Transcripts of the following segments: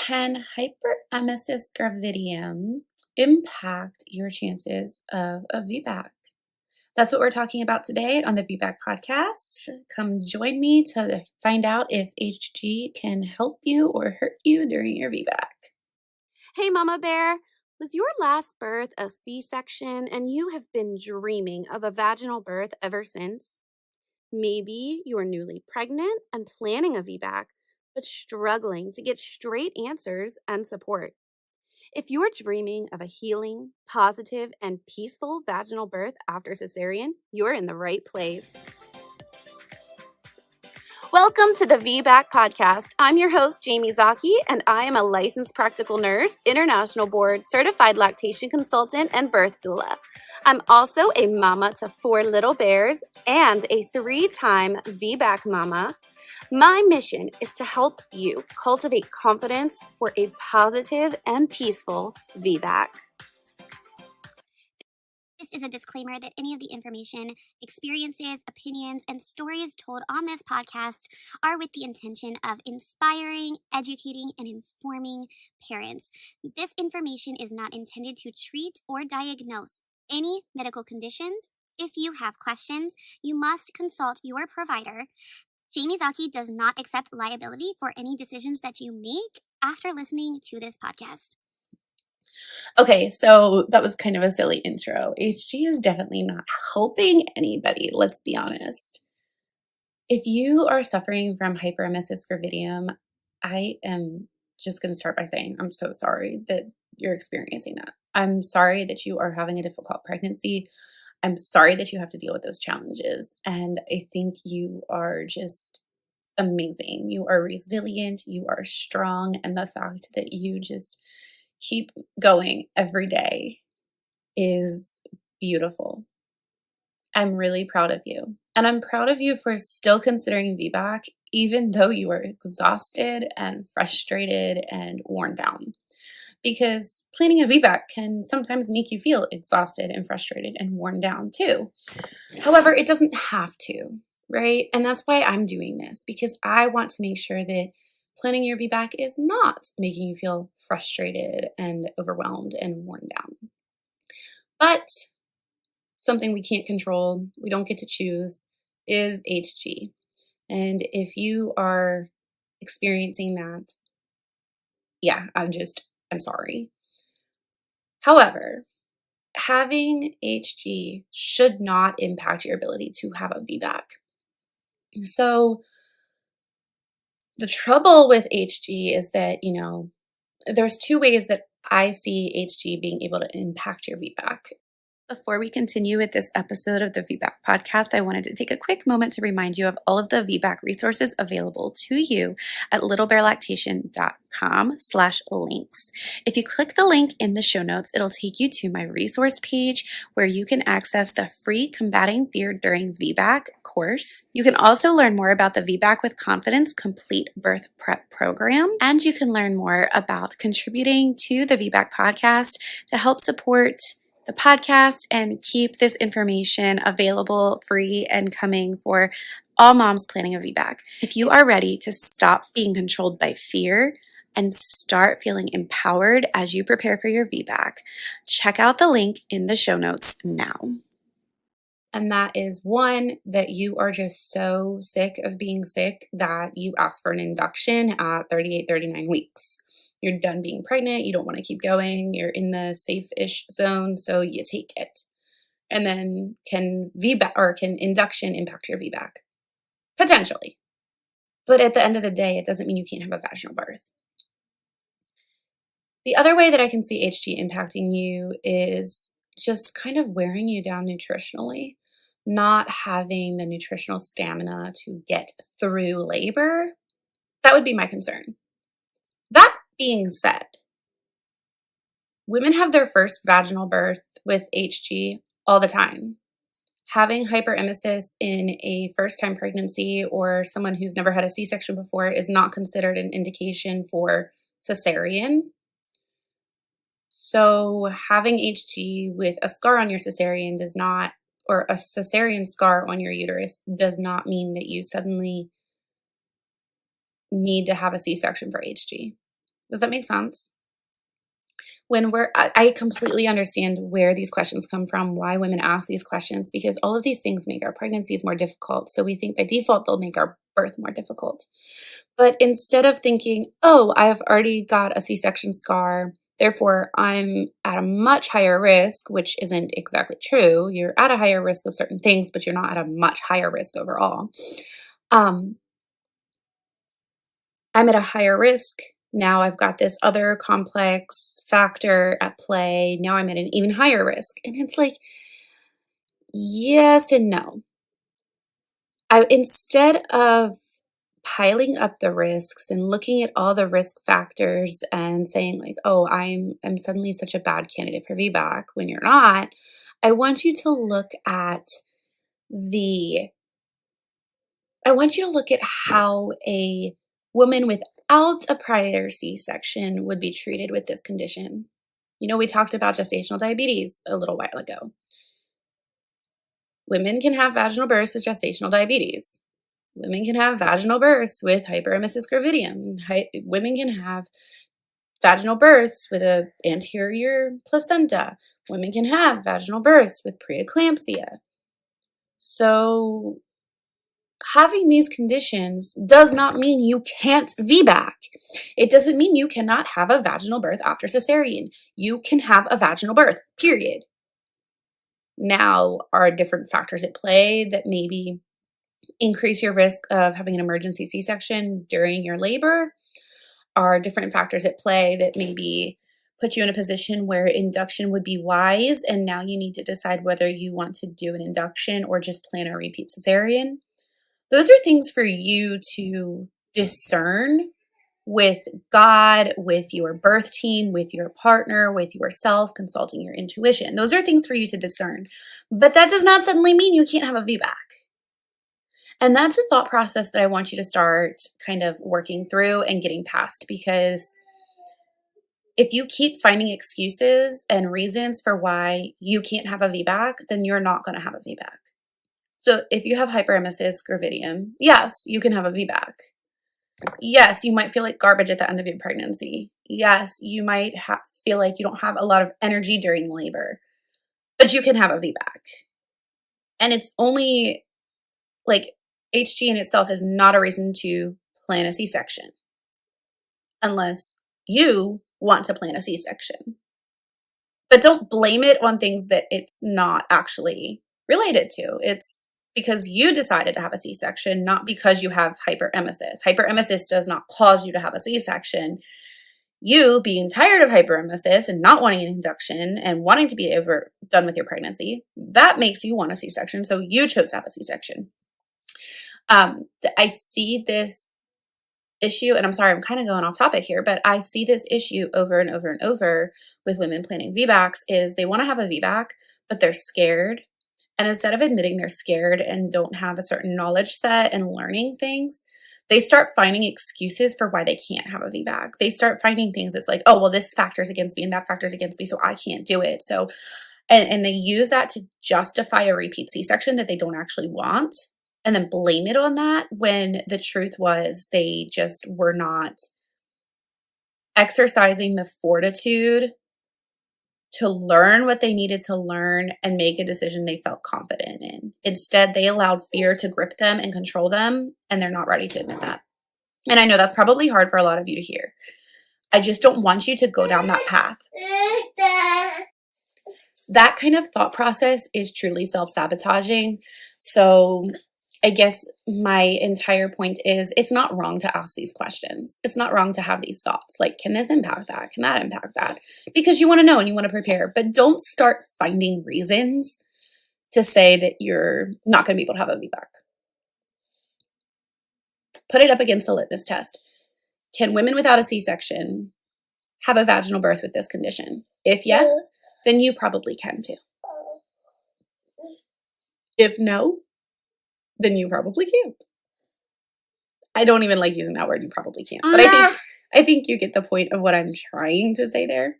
Can hyperemesis gravidium impact your chances of a VBAC? That's what we're talking about today on the VBAC podcast. Come join me to find out if HG can help you or hurt you during your VBAC. Hey, Mama Bear. Was your last birth a C-section and you have been dreaming of a vaginal birth ever since? Maybe you are newly pregnant and planning a VBAC, but struggling to get straight answers and support. If you're dreaming of a healing, positive, and peaceful vaginal birth after cesarean, you're in the right place. Welcome to the VBAC podcast. I'm your host, Jaimie Zaki, and I am a licensed practical nurse, international board certified lactation consultant, and birth doula. I'm also a mama to 4 little bears and a 3-time VBAC mama. My mission is to help you cultivate confidence for a positive and peaceful VBAC. This is a disclaimer that any of the information, experiences, opinions, and stories told on this podcast are with the intention of inspiring, educating, and informing parents. This information is not intended to treat or diagnose any medical conditions. If you have questions, you must consult your provider. Jaimie Zaki does not accept liability for any decisions that you make after listening to this podcast. Okay, so that was kind of a silly intro. HG is definitely not helping anybody, let's be honest. If you are suffering from hyperemesis gravidium, I am just going to start by saying I'm so sorry that you're experiencing that. I'm sorry that you are having a difficult pregnancy. I'm sorry that you have to deal with those challenges. And I think you are just amazing. You are resilient. You are strong. And the fact that you just keep going every day is beautiful. I'm really proud of you. And I'm proud of you for still considering VBAC, even though you are exhausted and frustrated and worn down. Because planning a VBAC can sometimes make you feel exhausted and frustrated and worn down too. However, it doesn't have to, right? And that's why I'm doing this, because I want to make sure that planning your VBAC is not making you feel frustrated and overwhelmed and worn down. But something we can't control, we don't get to choose, is HG. And if you are experiencing that, I'm sorry. However, having HG should not impact your ability to have a VBAC. So the trouble with HG is that, there's 2 ways that I see HG being able to impact your VBAC. Before we continue with this episode of the VBAC podcast, I wanted to take a quick moment to remind you of all of the VBAC resources available to you at littlebearlactation.com/links. If you click the link in the show notes, it'll take you to my resource page where you can access the free Combating Fear During VBAC course. You can also learn more about the VBAC with Confidence Complete Birth Prep program, and you can learn more about contributing to the VBAC podcast to help support the podcast and keep this information available, free, and coming for all moms planning a VBAC. If you are ready to stop being controlled by fear and start feeling empowered as you prepare for your VBAC, check out the link in the show notes now. And that is 1, that you are just so sick of being sick that you ask for an induction at 38, 39 weeks. You're done being pregnant. You don't want to keep going. You're in the safe-ish zone, so you take it. And then can induction impact your VBAC? Potentially. But at the end of the day, it doesn't mean you can't have a vaginal birth. The other way that I can see HG impacting you is just kind of wearing you down nutritionally, not having the nutritional stamina to get through labor. That would be my concern. That being said, women have their first vaginal birth with HG all the time. Having hyperemesis in a first-time pregnancy or someone who's never had a C-section before is not considered an indication for cesarean. So having HG with a scar on your cesarean or a cesarean scar on your uterus does not mean that you suddenly need to have a C-section for HG. Does that make sense? I completely understand where these questions come from, why women ask these questions, because all of these things make our pregnancies more difficult. So we think by default they'll make our birth more difficult. But instead of thinking, oh, I've already got a C-section scar, therefore I'm at a much higher risk, which isn't exactly true. You're at a higher risk of certain things, but you're not at a much higher risk overall. I'm at a higher risk. Now I've got this other complex factor at play. Now I'm at an even higher risk. And it's like, yes and no. Instead of piling up the risks and looking at all the risk factors and saying like, oh, I'm suddenly such a bad candidate for VBAC when you're not, I want you to look at how a woman without a prior C-section would be treated with this condition. We talked about gestational diabetes a little while ago. Women can have vaginal births with gestational diabetes. Women can have vaginal births with hyperemesis gravidium. Women can have vaginal births with an anterior placenta. Women can have vaginal births with preeclampsia. So having these conditions does not mean you can't VBAC. It doesn't mean you cannot have a vaginal birth after cesarean. You can have a vaginal birth, period. Now, are different factors at play that maybe increase your risk of having an emergency C-section during your labor? Are different factors at play that maybe put you in a position where induction would be wise, and now you need to decide whether you want to do an induction or just plan a repeat cesarean? Those are things for you to discern with God, with your birth team, with your partner, with yourself, consulting your intuition. Those are things for you to discern. But that does not suddenly mean you can't have a VBAC. And that's a thought process that I want you to start kind of working through and getting past, because if you keep finding excuses and reasons for why you can't have a VBAC, then you're not going to have a VBAC. So if you have hyperemesis gravidium, yes, you can have a VBAC. Yes, you might feel like garbage at the end of your pregnancy. Yes, you might feel like you don't have a lot of energy during labor, but you can have a VBAC. And it's only like HG in itself is not a reason to plan a C-section unless you want to plan a C-section. But don't blame it on things that it's not actually related to. It's because you decided to have a C-section, not because you have hyperemesis. Hyperemesis does not cause you to have a C-section. You being tired of hyperemesis and not wanting an induction and wanting to be done with your pregnancy, that makes you want a C-section. So you chose to have a C-section. I see this issue, and I'm sorry, I'm kind of going off topic here, but I see this issue over and over and over with women planning VBACs is they want to have a VBAC, but they're scared. And instead of admitting they're scared and don't have a certain knowledge set and learning things, they start finding excuses for why they can't have a VBAC. They start finding things that's like, oh, well, this factor's against me and that factor's against me, so I can't do it. So, and they use that to justify a repeat C-section that they don't actually want, and then blame it on that when the truth was they just were not exercising the fortitude to learn what they needed to learn and make a decision they felt confident in. Instead, they allowed fear to grip them and control them, and they're not ready to admit that. And I know that's probably hard for a lot of you to hear. I just don't want you to go down that path. That kind of thought process is truly self-sabotaging. So I guess my entire point is it's not wrong to ask these questions. It's not wrong to have these thoughts. Like, can this impact that? Can that impact that? Because you want to know and you want to prepare. But don't start finding reasons to say that you're not going to be able to have a VBAC. Put it up against the litmus test. Can women without a C-section have a vaginal birth with this condition? If yes, then you probably can too. If no, then you probably can't. I don't even like using that word, you probably can't. But I think you get the point of what I'm trying to say there.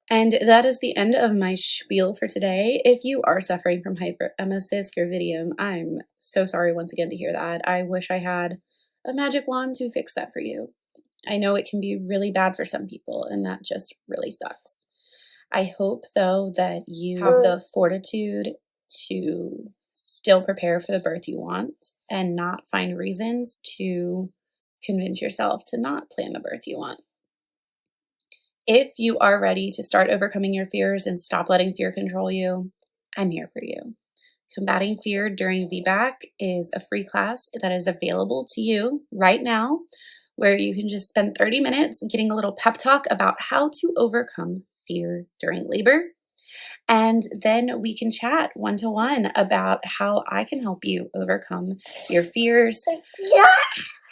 And that is the end of my spiel for today. If you are suffering from hyperemesis gravidium, I'm so sorry once again to hear that. I wish I had a magic wand to fix that for you. I know it can be really bad for some people, and that just really sucks. I hope, though, that you have the fortitude to still prepare for the birth you want and not find reasons to convince yourself to not plan the birth you want. If you are ready to start overcoming your fears and stop letting fear control you, I'm here for you. Combating Fear During VBAC is a free class that is available to you right now, where you can just spend 30 minutes getting a little pep talk about how to overcome fear during labor. And then we can chat one-to-one about how I can help you overcome your fears,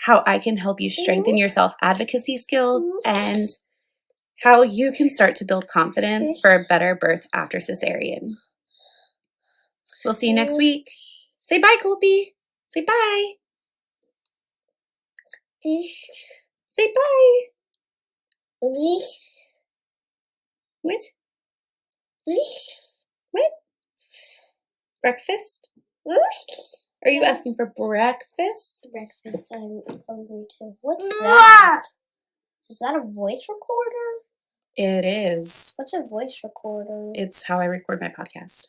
how I can help you strengthen your self-advocacy skills, and how you can start to build confidence for a better birth after cesarean. We'll see you next week. Say bye, Colby. Say bye. Say bye. What? What? Breakfast? Are you asking for breakfast? Breakfast, I'm hungry too. What's that? Is that a voice recorder? It is. What's a voice recorder? It's how I record my podcast.